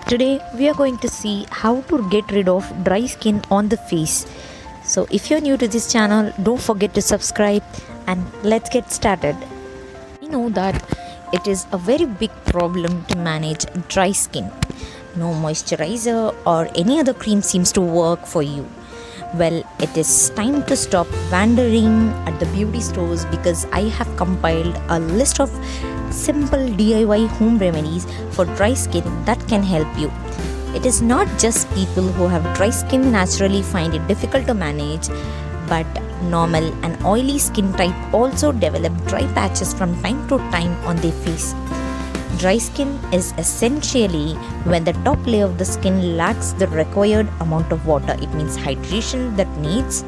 Today we are going to see how to get rid of dry skin on the face. So if you're new to this channel, don't forget to subscribe and let's get started. I know that it is a very big problem to manage dry skin. No moisturizer or any other cream seems to work for you. Well, it is time to stop wandering at the beauty stores because I have compiled a list of simple DIY home remedies for dry skin that can help you. It is not just people who have dry skin naturally find it difficult to manage, but normal and oily skin type also develop dry patches from time to time on their face. Dry skin is essentially when the top layer of the skin lacks the required amount of water. It means hydration that needs.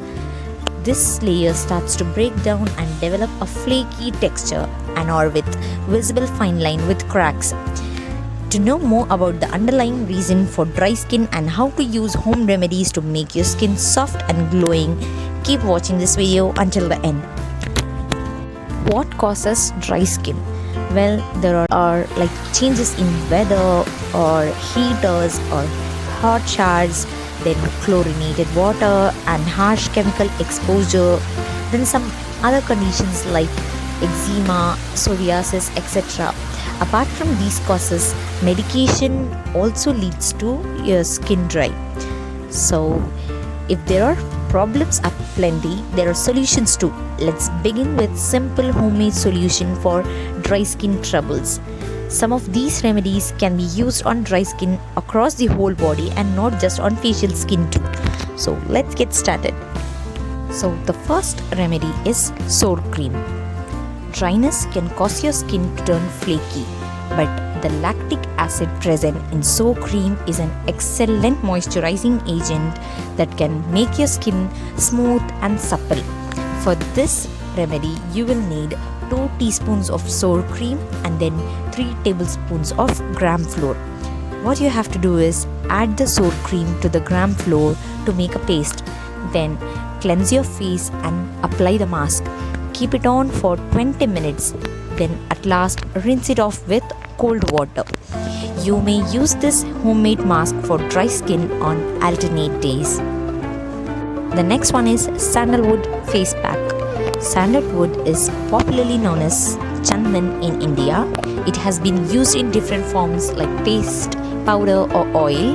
This layer starts to break down and develop a flaky texture and or with visible fine line with cracks. To know more about the underlying reason for dry skin and how to use home remedies to make your skin soft and glowing, keep watching this video until the end. What causes dry skin? Well, there are like changes in weather or heaters or hot showers, then chlorinated water and harsh chemical exposure, then some other conditions like eczema, psoriasis, etc. Apart from these causes, medication also leads to your skin dry. So if there are problems are plenty, there are solutions too. Let's begin with simple homemade solution for dry skin troubles. Some of these remedies can be used on dry skin across the whole body and not just on facial skin too. So let's get started. So the first remedy is sour cream. Dryness can cause your skin to turn flaky, but the lactic acid present in sour cream is an excellent moisturizing agent that can make your skin smooth and supple. For this remedy, you will need 2 teaspoons of sour cream and then 3 tablespoons of gram flour. What you have to do is add the sour cream to the gram flour to make a paste. Then cleanse your face and apply the mask. Keep it on for 20 minutes. Then at last rinse it off with cold water. You may use this homemade mask for dry skin on alternate days. The next one is sandalwood face pack. Sandalwood is popularly known as chandan in India. It has been used in different forms like paste, powder or oil,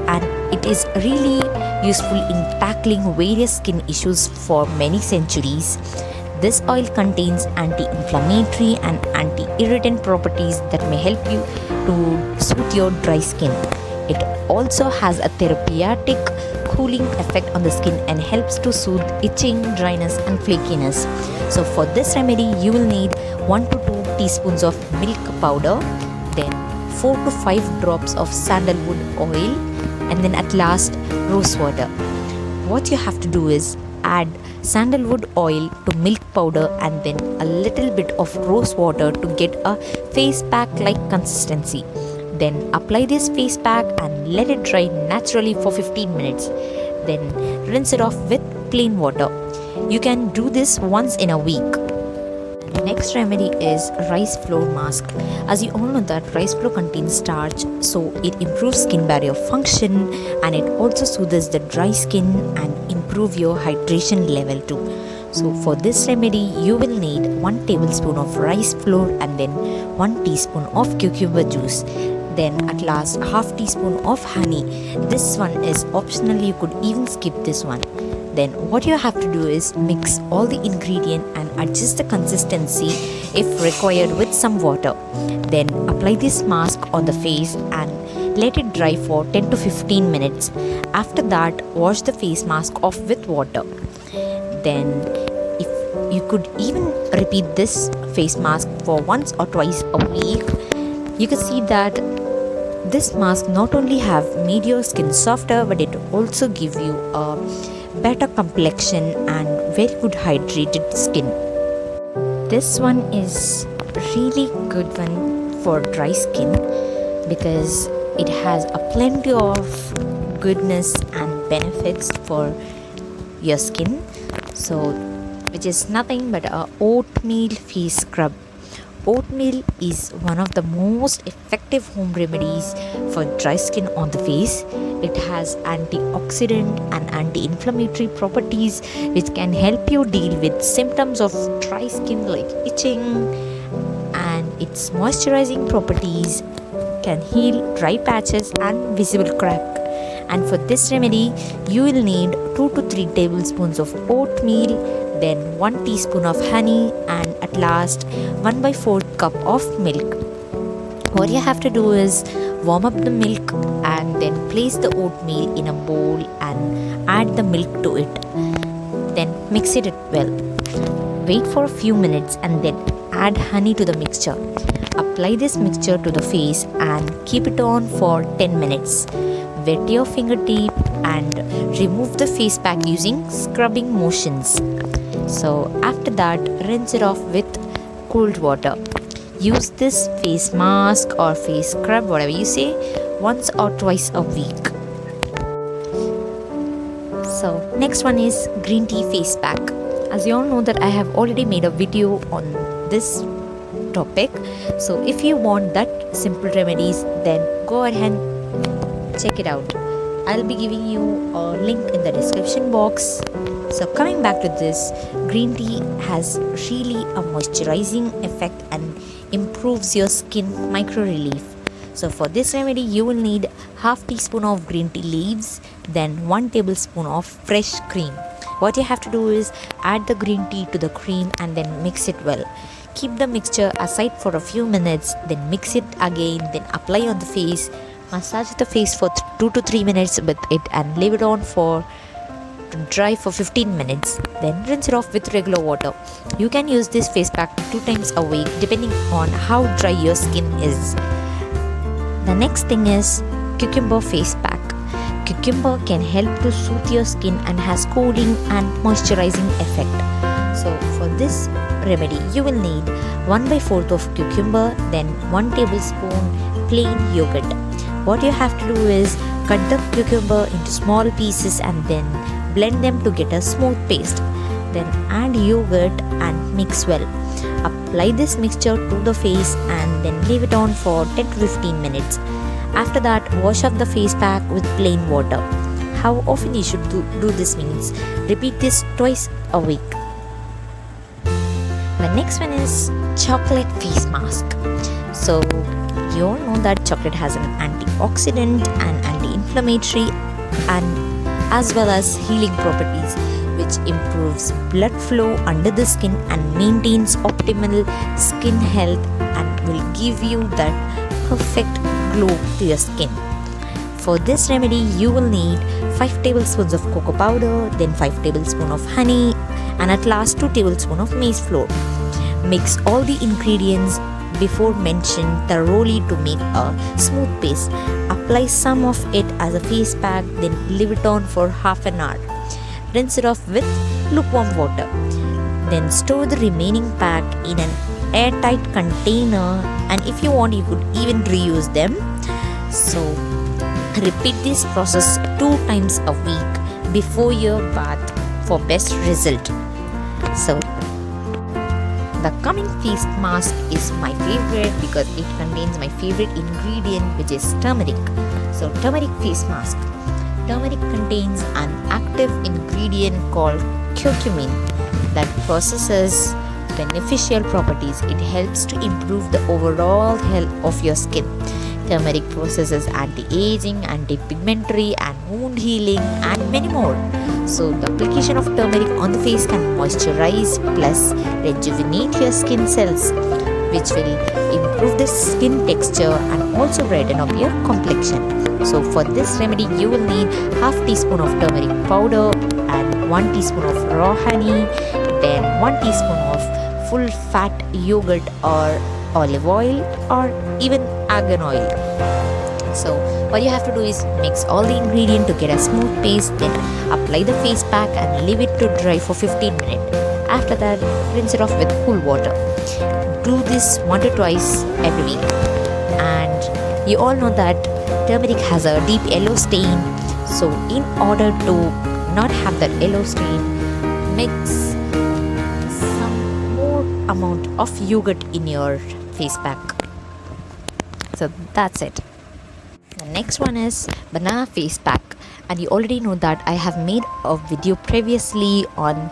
and it is really useful in tackling various skin issues for many centuries. This oil contains anti-inflammatory and anti-irritant properties that may help you to soothe your dry skin. It also has a therapeutic cooling effect on the skin and helps to soothe itching, dryness and flakiness. So for this remedy, you will need 1 to 2 teaspoons of milk powder, then 4 to 5 drops of sandalwood oil, and then at last rose water. What you have to do is add sandalwood oil to milk powder and then a little bit of rose water to get a face pack like consistency. Then apply this face pack and let it dry naturally for 15 minutes. Then rinse it off with plain water. You can do this once in a week. Next remedy is rice flour mask. As you all know that rice flour contains starch, so it improves skin barrier function and it also soothes the dry skin and improve your hydration level too. So for this remedy, you will need 1 tablespoon of rice flour and then 1 teaspoon of cucumber juice. Then at last half teaspoon of honey. This one is optional, you could even skip this one. Then what you have to do is mix all the ingredient and adjust the consistency if required with some water. Then apply this mask on the face and let it dry for 10 to 15 minutes. After that, wash the face mask off with water. Then if you could even repeat this face mask for once or twice a week, you can see that this mask not only have made your skin softer, but it also give you a better complexion and very good hydrated skin. This one is really good one for dry skin because it has a plenty of goodness and benefits for your skin. So which is nothing but a oatmeal face scrub. oatmeal is one of the most effective home remedies for dry skin on the face. It has antioxidant and anti-inflammatory properties which can help you deal with symptoms of dry skin like itching, and its moisturizing properties can heal dry patches and visible crack. And for this remedy, you will need 2 to 3 tablespoons of oatmeal, then 1 teaspoon of honey, and at last 1/4 cup of milk. What you have to do is warm up the milk and then place the oatmeal in a bowl and add the milk to it. Then mix it well. Wait for a few minutes and then add honey to the mixture. Apply this mixture to the face and keep it on for 10 minutes. Wet your fingertip and remove the face pack using scrubbing motions. So after that, rinse it off with cold water. Use this face mask or face scrub, whatever you say, once or twice a week. So next one is green tea face pack. As you all know that I have already made a video on this topic. So if you want that simple remedies, then go ahead and check it out. I'll be giving you a link in the description box. So coming back to this, green tea has really a moisturizing effect and improves your skin micro relief. So for this remedy, you will need half teaspoon of green tea leaves, then 1 tablespoon of fresh cream. What you have to do is add the green tea to the cream and then mix it well. Keep the mixture aside for a few minutes, then mix it again, then apply on the face. Massage the face for 2 to 3 minutes with it and leave it on to dry for 15 minutes. Then rinse it off with regular water. You can use this face pack 2 times a week depending on how dry your skin is. The next thing is cucumber face pack. Cucumber can help to soothe your skin and has cooling and moisturizing effect. So for this remedy, you will need 1/4 of cucumber, then 1 tablespoon plain yogurt. What you have to do is cut the cucumber into small pieces and then blend them to get a smooth paste. Then add yogurt and mix well. Apply this mixture to the face and then leave it on for 10 to 15 minutes. After that, wash off the face pack with plain water. How often you should do this means repeat this twice a week. The next one is chocolate face mask. So you all know that chocolate has an antioxidant and anti-inflammatory and as well as healing properties, which improves blood flow under the skin and maintains optimal skin health and will give you that perfect glow to your skin. For this remedy, you will need 5 tablespoons of cocoa powder, then 5 tablespoons of honey, and at last 2 tablespoons of maize flour. Mix all the ingredients before mentioned thoroughly to make a smooth paste. Apply some of it as a face pack, then leave it on for half an hour. Rinse it off with lukewarm water. Then store the remaining pack in an airtight container, and if you want, you could even reuse them. So repeat this process 2 times a week before your bath for best result. So the coming face mask is my favorite because it contains my favorite ingredient, which is turmeric. So turmeric face mask. Turmeric contains an active ingredient called curcumin that possesses beneficial properties. It helps to improve the overall health of your skin. Turmeric possesses anti-aging, anti-pigmentary and wound healing and many more. So the application of turmeric on the face can moisturize plus rejuvenate your skin cells, which will improve the skin texture and also brighten up your complexion. So for this remedy, you will need half teaspoon of turmeric powder and 1 teaspoon of raw honey, then 1 teaspoon of full fat yogurt or olive oil or even argan oil. So what you have to do is mix all the ingredients to get a smooth paste, then apply the face pack and leave it to dry for 15 minutes. After that, rinse it off with cool water. Do this 1 to twice every week. And you all know that turmeric has a deep yellow stain. So in order to not have that yellow stain, mix some more amount of yogurt in your face pack. So that's it. The next one is banana face pack, and you already know that I have made a video previously on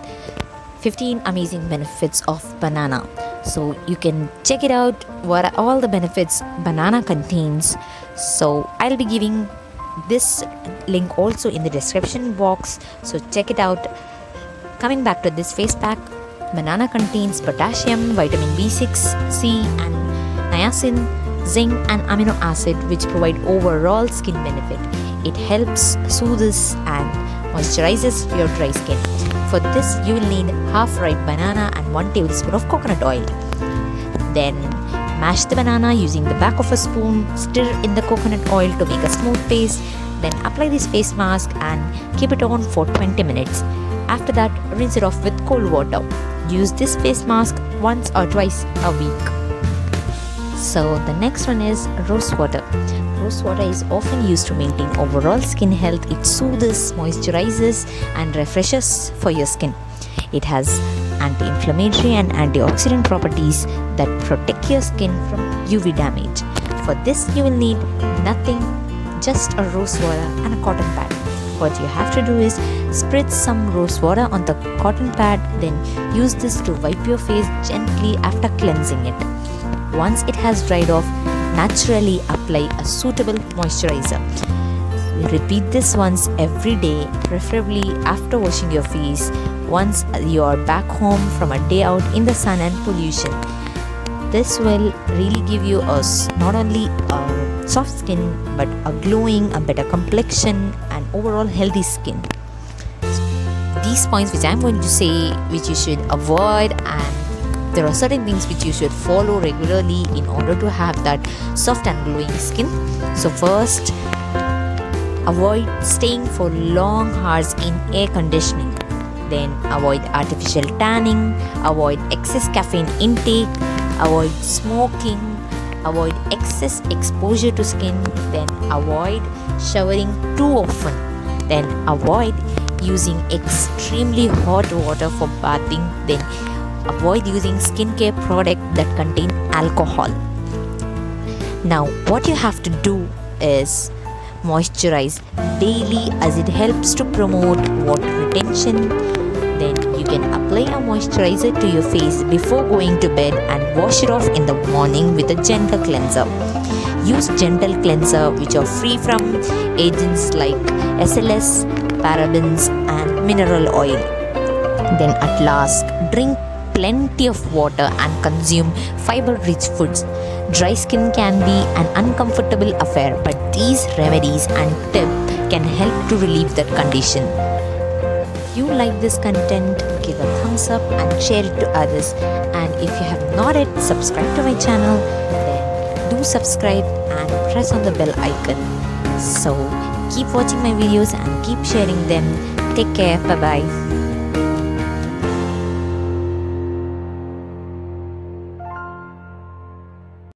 15 amazing benefits of banana, so you can check it out what are all the benefits banana contains. So I'll be giving this link also in the description box, so check it out. Coming back to this face pack, banana contains potassium, vitamin B6, C and niacin, zinc and amino acid, which provide overall skin benefit. It helps soothes and moisturizes your dry skin. For this you will need half ripe banana and 1 tablespoon of coconut oil. Then mash the banana using the back of a spoon, stir in the coconut oil to make a smooth paste. Then apply this face mask and keep it on for 20 minutes. After that, rinse it off with cold water. Use this face mask once or twice a week. So the next one is rose water. Rose water is often used to maintain overall skin health. It soothes, moisturizes and refreshes for your skin. It has anti-inflammatory and antioxidant properties that protect your skin from UV damage. For this you will need nothing, just a rose water and a cotton pad. What you have to do is spritz some rose water on the cotton pad, then use this to wipe your face gently after cleansing it. Once it has dried off, naturally apply a suitable moisturizer. Repeat this once every day, preferably after washing your face once you are back home from a day out in the sun and pollution. This will really give you not only a soft skin but a glowing, a better complexion and overall healthy skin. These points which I am going to say, which you should avoid, and there are certain things which you should follow regularly in order to have that soft and glowing skin. So first, avoid staying for long hours in air conditioning. Then avoid artificial tanning, avoid excess caffeine intake, avoid smoking, avoid excess exposure to skin, then avoid showering too often, then avoid using extremely hot water for bathing, then avoid using skincare products that contain alcohol. Now what you have to do is moisturize daily, as it helps to promote water retention. Then you can apply a moisturizer to your face before going to bed and wash it off in the morning with a gentle cleanser. Use gentle cleanser which are free from agents like SLS, parabens and mineral oil. Then at last, drink plenty of water and consume fiber-rich foods. Dry skin can be an uncomfortable affair, but these remedies and tips can help to relieve that condition. If you like this content, give a thumbs up and share it to others. And if you have not yet subscribed to my channel, then do subscribe and press on the bell icon. So keep watching my videos and keep sharing them. Take care. Bye bye.